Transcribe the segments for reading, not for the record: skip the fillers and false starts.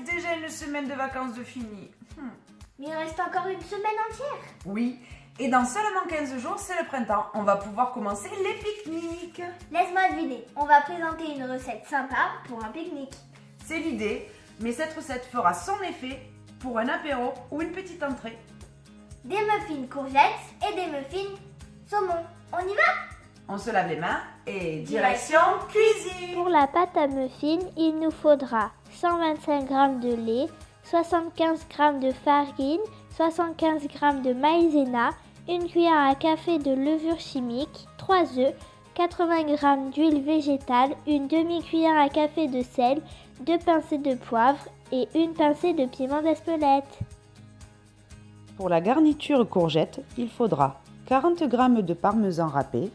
déjà une semaine de vacances de fini. Mais il reste encore une semaine entière. Oui, et dans seulement 15 jours, c'est le printemps. On va pouvoir commencer les pique-niques. Laisse-moi deviner, on va présenter une recette sympa pour un pique-nique. C'est l'idée, mais cette recette fera son effet pour un apéro ou une petite entrée. Des muffins courgettes et des muffins saumon. On y va? On se lave les mains et direction cuisine. Pour la pâte à muffins, il nous faudra 125 g de lait, 75 g de farine, 75 g de maïzena, une cuillère à café de levure chimique, 3 œufs, 80 g d'huile végétale, une demi-cuillère à café de sel, 2 pincées de poivre et une pincée de piment d'Espelette. Pour la garniture courgette, il faudra 40 g de parmesan râpé,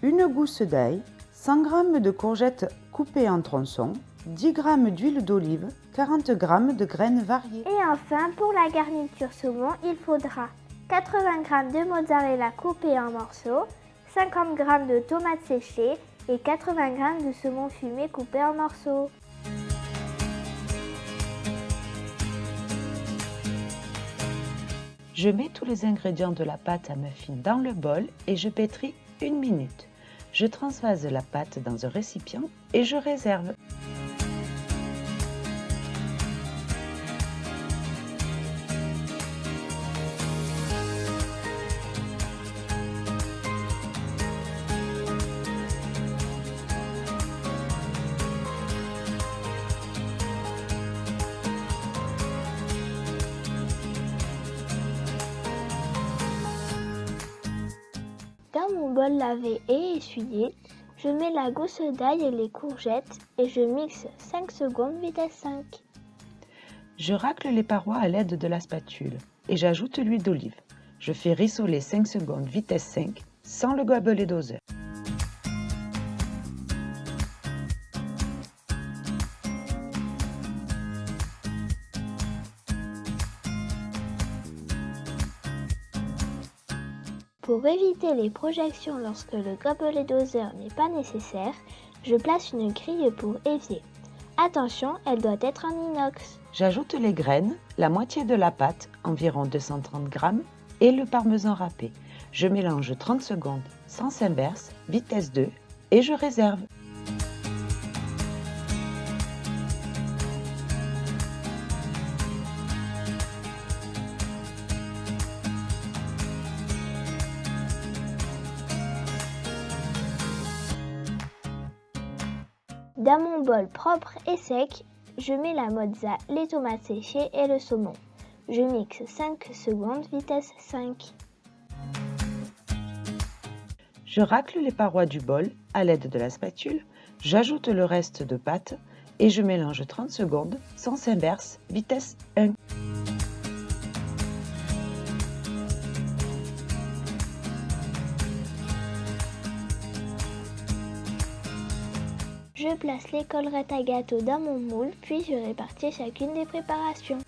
une gousse d'ail, 100 g de courgettes coupées en tronçons, 10 g d'huile d'olive, 40 g de graines variées. Et enfin, pour la garniture saumon, il faudra 80 g de mozzarella coupé en morceaux, 50 g de tomates séchées et 80 g de saumon fumé coupé en morceaux. Je mets tous les ingrédients de la pâte à muffins dans le bol et je pétris 1 minute. Je transvase la pâte dans un récipient et je réserve. Dans mon bol lavé et essuyé, je mets la gousse d'ail et les courgettes et je mixe 5 secondes vitesse 5. Je racle les parois à l'aide de la spatule et j'ajoute l'huile d'olive. Je fais rissoler 5 secondes vitesse 5 sans le gobelet doseur. Pour éviter les projections lorsque le gobelet doseur n'est pas nécessaire, je place une grille pour évier. Attention, elle doit être en inox. J'ajoute les graines, la moitié de la pâte, environ 230 g, et le parmesan râpé. Je mélange 30 secondes, sens inverse, vitesse 2, et je réserve. Dans mon bol propre et sec, je mets la mozza, les tomates séchées et le saumon. Je mixe 5 secondes vitesse 5. Je racle les parois du bol à l'aide de la spatule, j'ajoute le reste de pâte et je mélange 30 secondes, sens inverse, vitesse 1. Je place les collerettes à gâteau dans mon moule, puis je répartis chacune des préparations.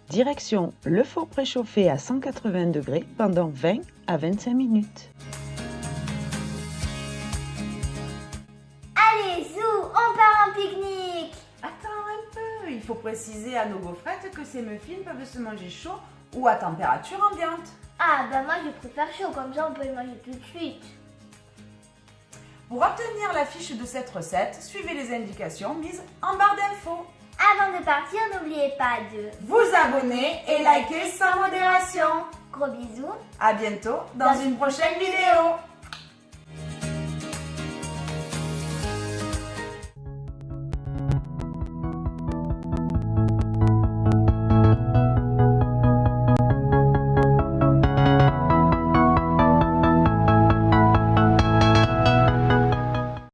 Direction le four préchauffé à 180 degrés pendant 20 à 25 minutes. Allez, zou, on part en pique-nique. Attends un peu, il faut préciser à nos gaufrettes que ces muffins peuvent se manger chaud ou à température ambiante. Ah, bah moi je préfère chaud, comme ça on peut le manger tout de suite. Pour obtenir la fiche de cette recette, suivez les indications mises en barre d'infos. Avant de partir, n'oubliez pas de Vous abonner et liker sans modération. gros bisous. À bientôt dans une prochaine vidéo.